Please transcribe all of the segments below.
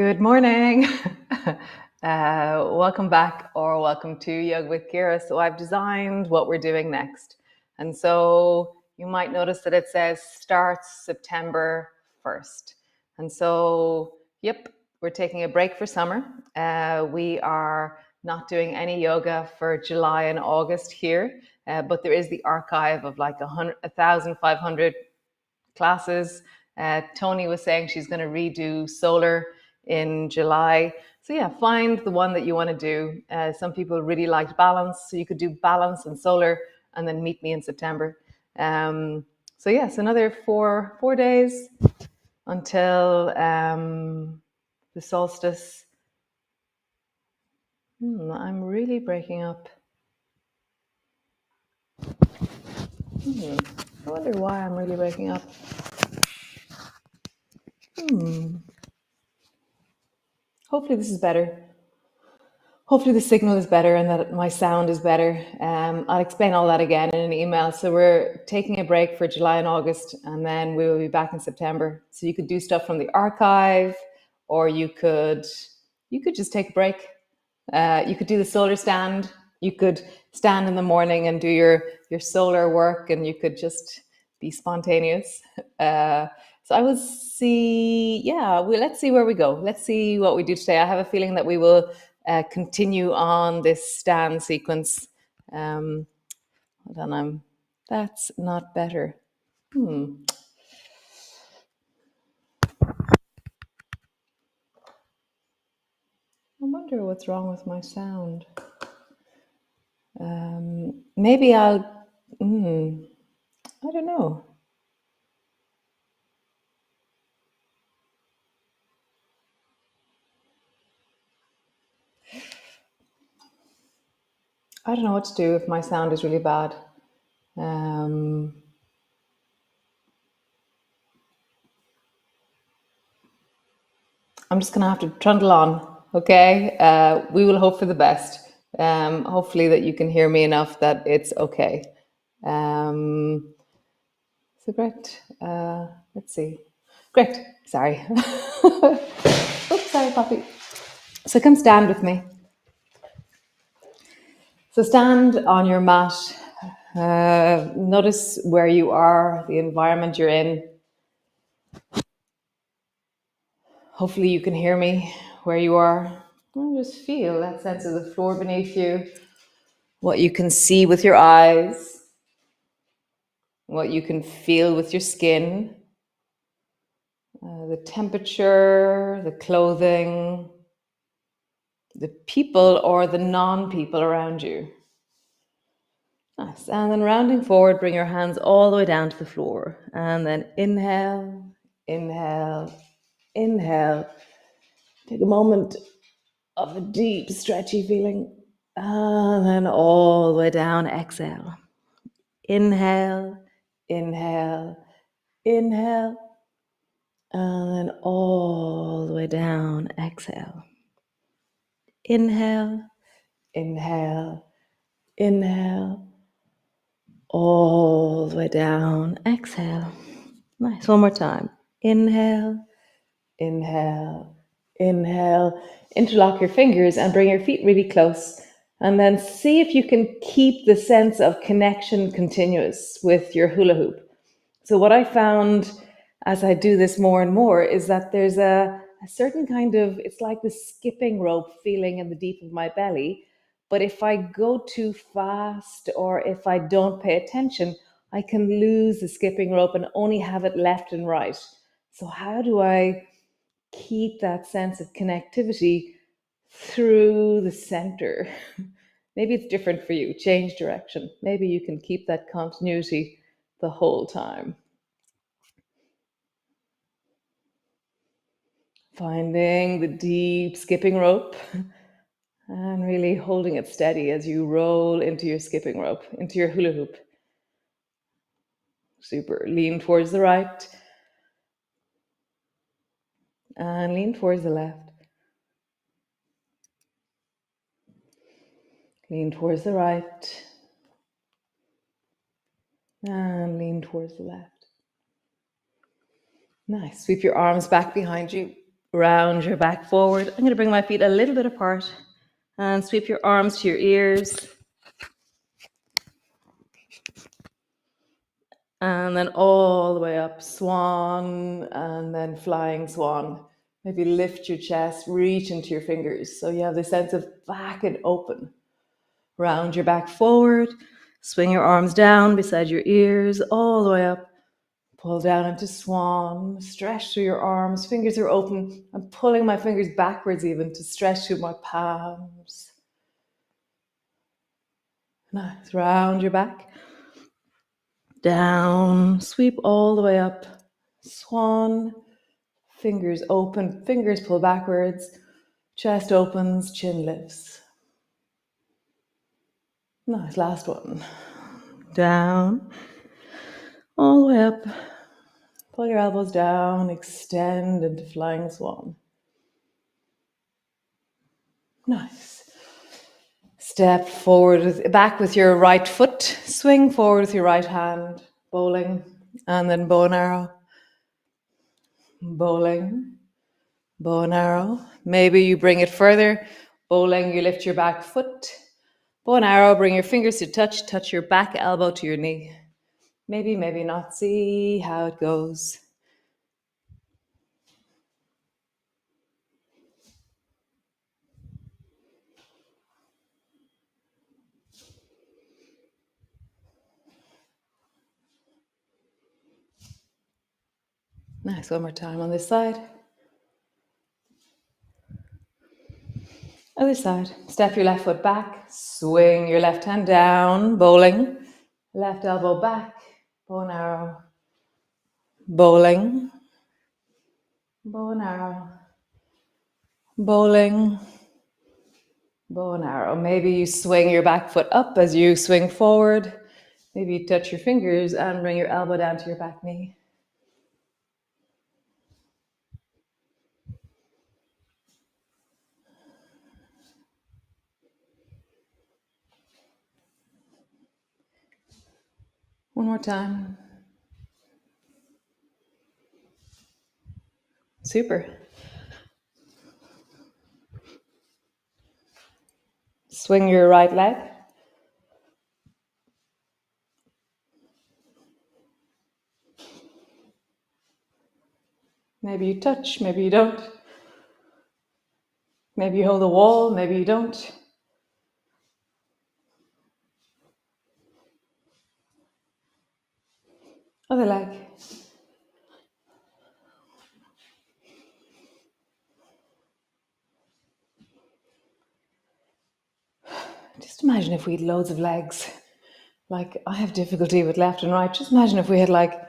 Good morning. Welcome back or welcome to Yoga with Ciara. So I've designed what we're doing next. And so you might notice that it says starts September 1st. And so, yep, we're taking a break for summer. We are not doing any yoga for July and August here, but there is the archive of like 1,500 classes. Tony was saying she's going to redo solar in July. So yeah, find the one that you want to do. Some people really liked balance, so you could do balance and solar, and then meet me in September. So yes, another four days until the solstice. I'm really breaking up. I wonder why I'm really breaking up. Hopefully this is better. Hopefully the signal is better and that my sound is better. I'll explain all that again in an email. So we're taking a break for July and August, and then we will be back in September. So you could do stuff from the archive, or you could just take a break. You could do the solar stand. You could stand in the morning and do your solar work, and you could just be spontaneous. So I will see. Yeah, let's see where we go. Let's see what we do today. I have a feeling that we will continue on this stand sequence. Hold on, that's not better. I wonder what's wrong with my sound. Maybe I'll. I don't know. I don't know what to do if my sound is really bad. I'm just gonna have to trundle on, okay? We will hope for the best. Hopefully that you can hear me enough that it's okay. So great. Let's see. Great. Sorry. Oops, sorry, puppy. So come stand with me. So stand on your mat. Notice where you are, the environment you're in. Hopefully you can hear me where you are. And just feel that sense of the floor beneath you, what you can see with your eyes, what you can feel with your skin, the temperature, the clothing, the people or the non-people around you. Nice. And then rounding forward, bring your hands all the way down to the floor. And then inhale, inhale, inhale. Take a moment of a deep, stretchy feeling. And then all the way down, exhale. Inhale, inhale, inhale. And then all the way down, exhale. Inhale, inhale, inhale. All the way down, exhale. Nice, one more time. Inhale, inhale, inhale. Interlock your fingers and bring your feet really close. And then see if you can keep the sense of connection continuous with your hula hoop. So what I found as I do this more and more is that there's a certain kind of, it's like the skipping rope feeling in the deep of my belly. But if I go too fast or if I don't pay attention, I can lose the skipping rope and only have it left and right. So how do I keep that sense of connectivity through the center? Maybe it's different for you. Change direction. Maybe you can keep that continuity the whole time. Finding the deep skipping rope and really holding it steady as you roll into your skipping rope, into your hula hoop. Super. Lean towards the right and lean towards the left. Lean towards the right and lean towards the left. Nice. Sweep your arms back behind you Round your back forward. I'm going to bring my feet a little bit apart and sweep your arms to your ears. And then all the way up, swan, and then flying swan. Maybe lift your chest, reach into your fingers. So you have this sense of back and open. Round your back forward, swing your arms down beside your ears, all the way up. Pull down into swan, stretch through your arms, fingers are open. I'm pulling my fingers backwards even to stretch through my palms. Nice, round your back. Down, sweep all the way up. Swan, fingers open, fingers pull backwards. Chest opens, chin lifts. Nice, last one. Down, all the way up. Pull your elbows down, extend into flying swan. Nice. Step forward, back with your right foot. Swing forward with your right hand. Bowling. And then bow and arrow. Bowling. Bow and arrow. Maybe you bring it further. Bowling, you lift your back foot. Bow and arrow, bring your fingers to touch your back elbow to your knee. Maybe, maybe not. See how it goes. Nice, one more time on this side. Other side. Step your left foot back. Swing your left hand down. Bowling. Left elbow back. Bow and arrow. Bowling. Bow and arrow. Bowling. Bow and arrow. Maybe you swing your back foot up as you swing forward. Maybe you touch your fingers and bring your elbow down to your back knee. One more time. Super. Swing your right leg. Maybe you touch, maybe you don't. Maybe you hold the wall, maybe you don't. Other leg. Just imagine if we had loads of legs. Like, I have difficulty with left and right. Just imagine if we had like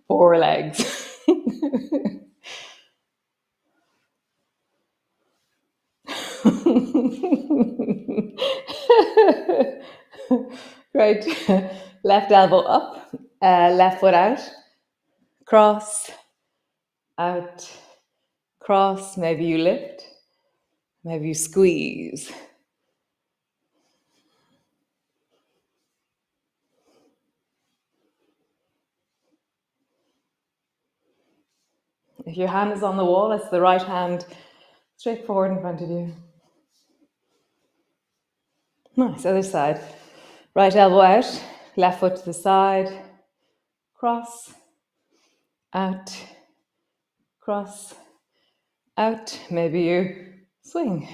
4 legs. Right. Left elbow up, left foot out, cross, out, cross. Maybe you lift, maybe you squeeze. If your hand is on the wall, it's the right hand straight forward in front of you. Nice, other side. Right elbow out, left foot to the side, cross, out, cross, out. Maybe you swing,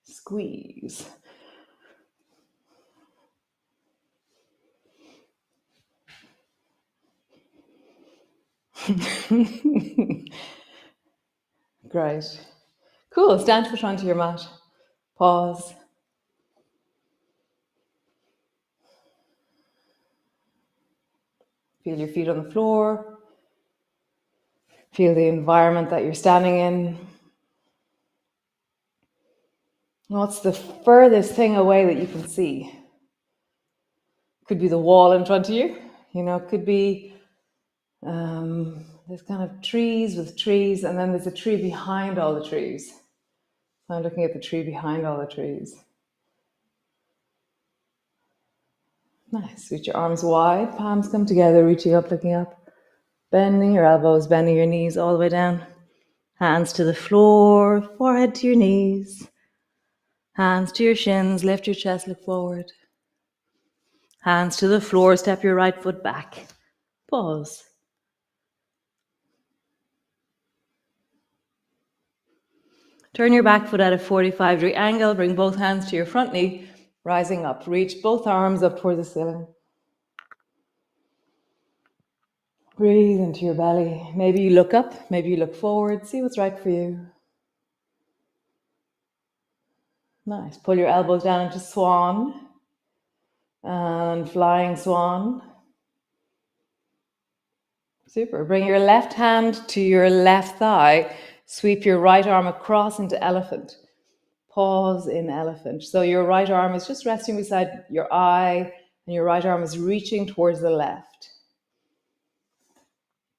squeeze. Great. Cool, stand foot onto your mat. Pause. Feel your feet on the floor. Feel the environment that you're standing in. What's the furthest thing away that you can see? Could be the wall in front of you. You know, it could be there's kind of trees with trees, and then there's a tree behind all the trees. So I'm looking at the tree behind all the trees. Nice. Reach your arms wide, palms come together, reaching up, looking up. Bending your elbows, bending your knees all the way down. Hands to the floor, forehead to your knees. Hands to your shins, lift your chest, look forward. Hands to the floor, step your right foot back. Pause. Turn your back foot at a 45-degree angle, bring both hands to your front knee, rising up. Reach both arms up towards the ceiling. Breathe into your belly. Maybe you look up, maybe you look forward. See what's right for you. Nice. Pull your elbows down into swan and flying swan. Super. Bring your left hand to your left thigh. Sweep your right arm across into elephant. Pause in elephant. So your right arm is just resting beside your eye and your right arm is reaching towards the left.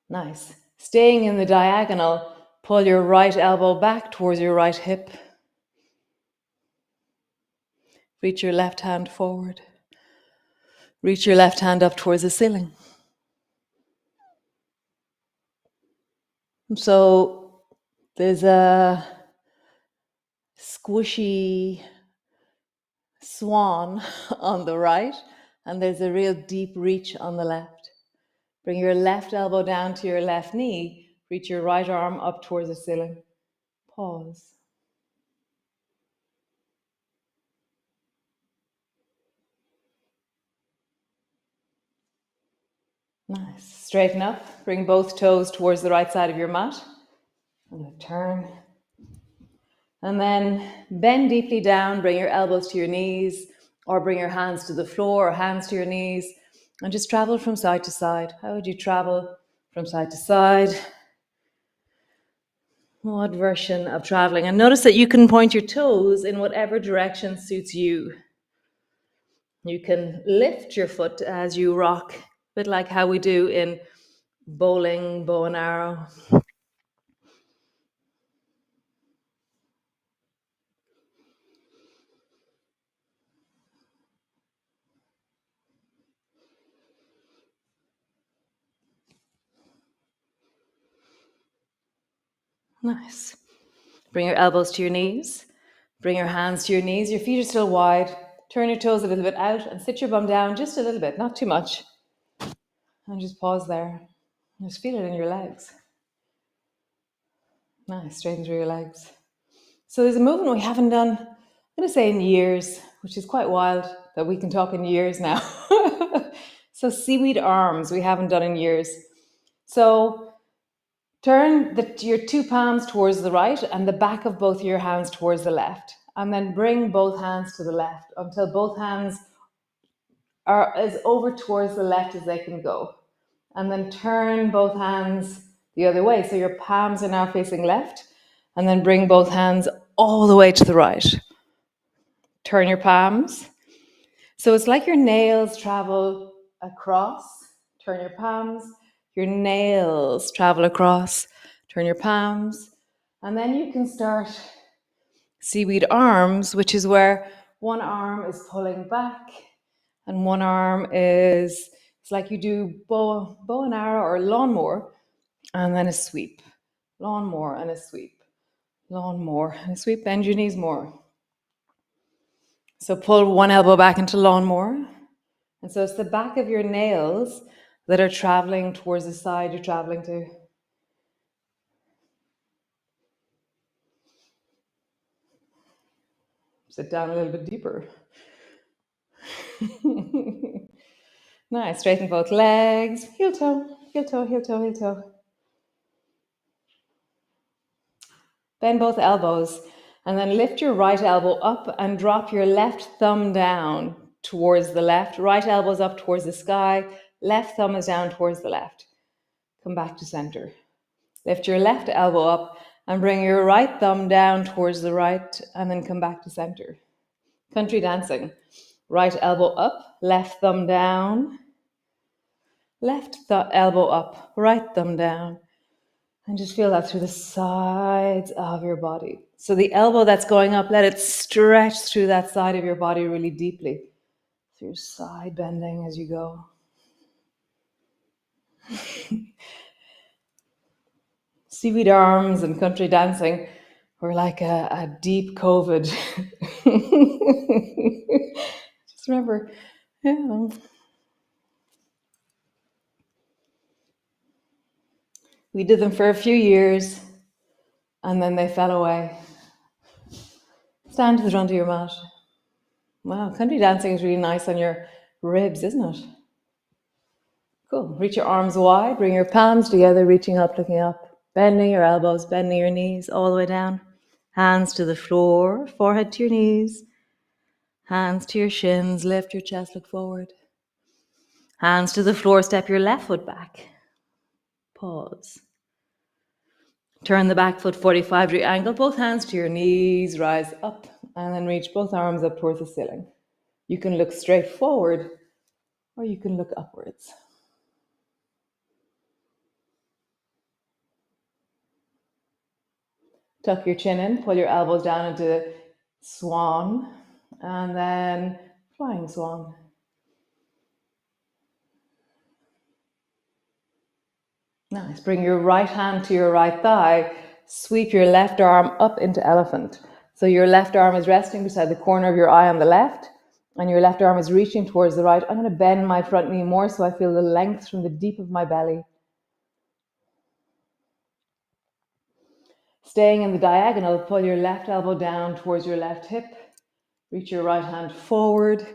Nice. Staying in the diagonal, pull your right elbow back towards your right hip. Reach your left hand forward. Reach your left hand up towards the ceiling. So there's a squishy swan on the right, and there's a real deep reach on the left. Bring your left elbow down to your left knee. Reach your right arm up towards the ceiling. Pause. Nice. Straighten up. Bring both toes towards the right side of your mat. I'm going to turn. And then bend deeply down. Bring your elbows to your knees, or bring your hands to the floor or hands to your knees, and just travel from side to side. How would you travel from side to side? What version of traveling? And notice that you can point your toes in whatever direction suits you. You can lift your foot as you rock, a bit like how we do in bowling, bow and arrow. Nice. Bring your elbows to your knees. Bring your hands to your knees. Your feet are still wide. Turn your toes a little bit out and sit your bum down just a little bit, not too much. And just pause there. Just feel it in your legs. Nice. Straighten through your legs. So there's a movement we haven't done, I'm going to say in years, which is quite wild that we can talk in years now. So seaweed arms we haven't done in years. So turn your two palms towards the right and the back of both your hands towards the left. And then bring both hands to the left until both hands are as over towards the left as they can go. And then turn both hands the other way. So your palms are now facing left. And then bring both hands all the way to the right. Turn your palms. So it's like your nails travel across. Turn your palms. Your nails travel across. Turn your palms. And then you can start seaweed arms, which is where one arm is pulling back and one arm is, it's like you do bow and arrow or lawnmower, and then a sweep. Lawnmower and a sweep. Lawnmower and a sweep. Bend your knees more. So pull one elbow back into lawnmower. And so it's the back of your nails that are traveling towards the side you're traveling to. Sit down a little bit deeper. Nice. Straighten both legs. Heel toe, heel toe, heel toe, heel toe. Bend both elbows and then lift your right elbow up and drop your left thumb down towards the left. Right elbow's up towards the sky. Left thumb is down towards the left. Come back to center. Lift your left elbow up and bring your right thumb down towards the right and then come back to center. Country dancing. Right elbow up, left thumb down. Left elbow up, right thumb down. And just feel that through the sides of your body. So the elbow that's going up, let it stretch through that side of your body really deeply. Through side bending as you go. Seaweed arms and country dancing were like a deep COVID. Just remember, yeah. We did them for a few years and then they fell away. Stand to the front of your mat. Wow, country dancing is really nice on your ribs, isn't it? Cool. Reach your arms wide, bring your palms together, reaching up, looking up, bending your elbows, bending your knees all the way down. Hands to the floor, forehead to your knees. Hands to your shins, lift your chest, look forward. Hands to the floor, step your left foot back. Pause. Turn the back foot 45-degree angle, both hands to your knees, rise up, and then reach both arms up towards the ceiling. You can look straight forward, or you can look upwards. Tuck your chin in, pull your elbows down into swan, and then flying swan. Nice. Bring your right hand to your right thigh. Sweep your left arm up into elephant. So your left arm is resting beside the corner of your eye on the left, and your left arm is reaching towards the right. I'm going to bend my front knee more so I feel the length from the deep of my belly. Staying in the diagonal, pull your left elbow down towards your left hip. Reach your right hand forward,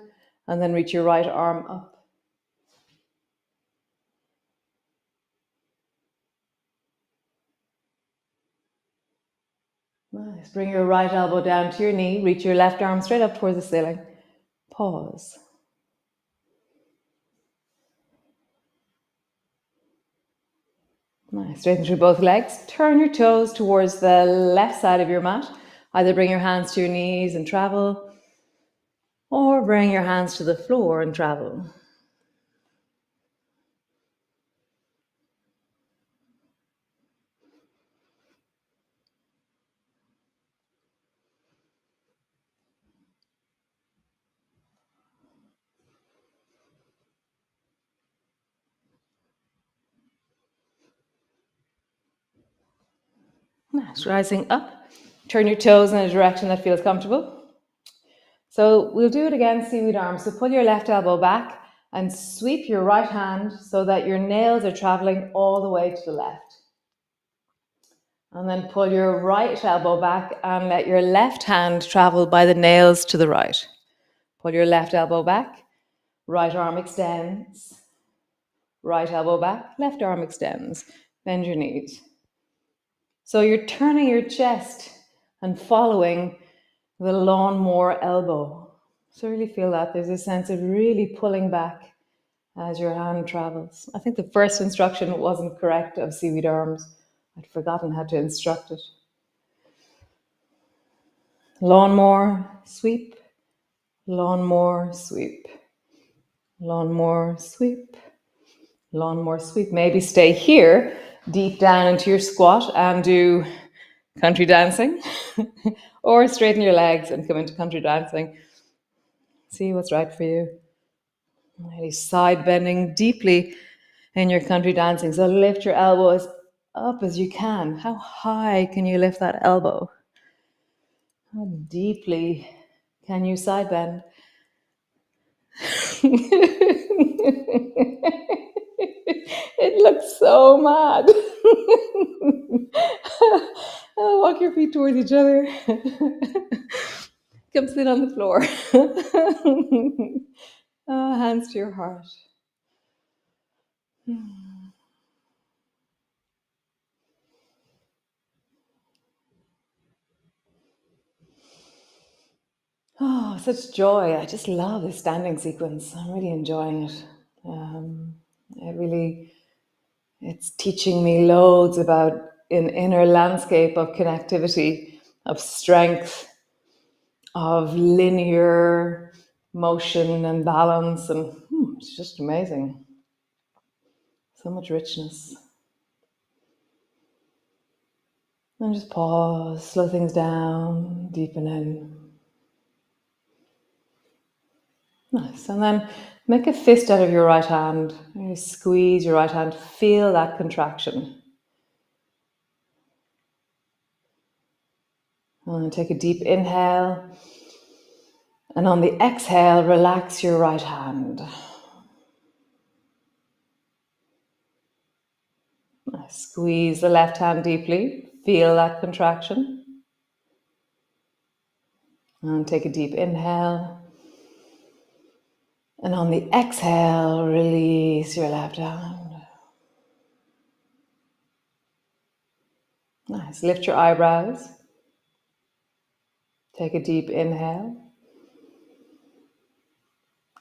and then reach your right arm up. Nice. Bring your right elbow down to your knee. Reach your left arm straight up towards the ceiling. Pause. Nice. Straighten through both legs. Turn your toes towards the left side of your mat. Either bring your hands to your knees and travel, or bring your hands to the floor and travel. Nice. Rising up. Turn your toes in a direction that feels comfortable. So we'll do it again, seaweed arms. So pull your left elbow back and sweep your right hand so that your nails are traveling all the way to the left. And then pull your right elbow back and let your left hand travel by the nails to the right. Pull your left elbow back, right arm extends. Right elbow back, left arm extends. Bend your knees. So you're turning your chest and following the lawnmower elbow. So really feel that. There's a sense of really pulling back as your hand travels. I think the first instruction wasn't correct of seaweed arms. I'd forgotten how to instruct it. Lawnmower, sweep. Lawnmower, sweep. Lawnmower, sweep. Lawnmower, sweep. Maybe stay here, deep down into your squat and do country dancing. Or straighten your legs and come into country dancing. See what's right for you. Really side bending deeply in your country dancing. So lift your elbow as up as you can. How high can you lift that elbow? How deeply can you side bend? It looks so mad. Walk your feet towards each other. Come sit on the floor. Hands to your heart. Oh, such joy. I just love this standing sequence. I'm really enjoying it. It's teaching me loads about an inner landscape of connectivity, of strength, of linear motion and balance. And it's just amazing. So much richness. And just pause, slow things down, deepen in. Nice. And then make a fist out of your right hand. Really squeeze your right hand. Feel that contraction. And take a deep inhale. And on the exhale, relax your right hand. Squeeze the left hand deeply. Feel that contraction. And take a deep inhale. And on the exhale, release your left hand. Nice. Lift your eyebrows. Take a deep inhale.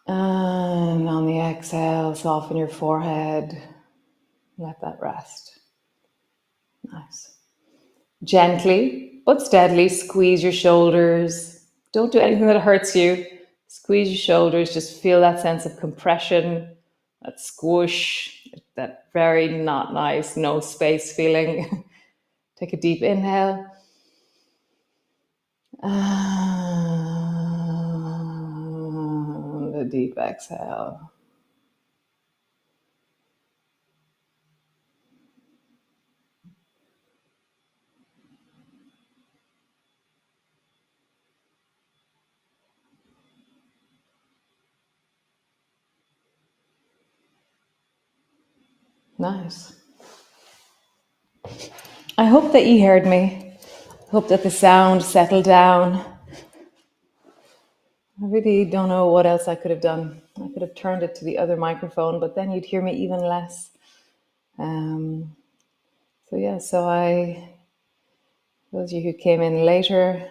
And on the exhale, soften your forehead. Let that rest. Nice. Gently but steadily squeeze your shoulders. Don't do anything that hurts you. Squeeze your shoulders. Just feel that sense of compression, that squish, that very not nice, no space feeling. Take a deep inhale. And a deep exhale. Nice. I hope that you heard me. I hope that the sound settled down. I really don't know what else I could have done. I could have turned it to the other microphone, but then you'd hear me even less. Those of you who came in later,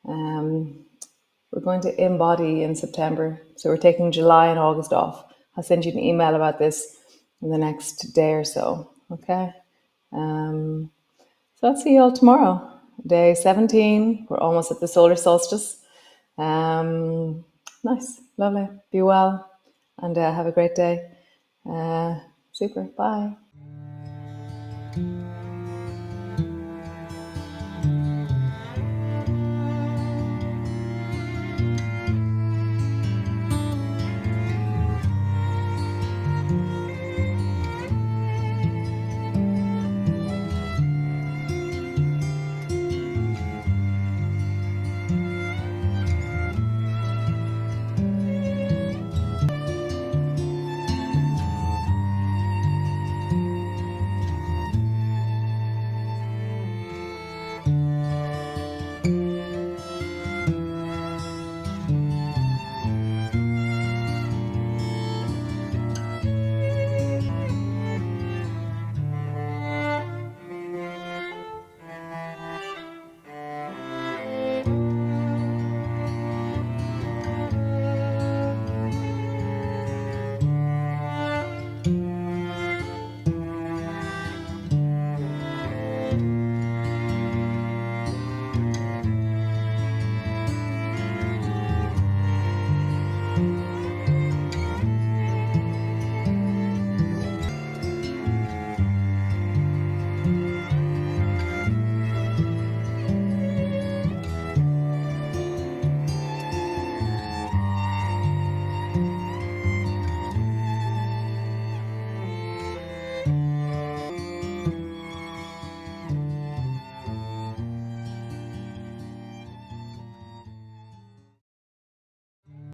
we're going to embody in September. So we're taking July and August off. I'll send you an email about this in the next day or so. Okay. So I'll see you all tomorrow. Day 17. We're almost at the solar solstice. Nice. Lovely. Be well and have a great day. Super. Bye.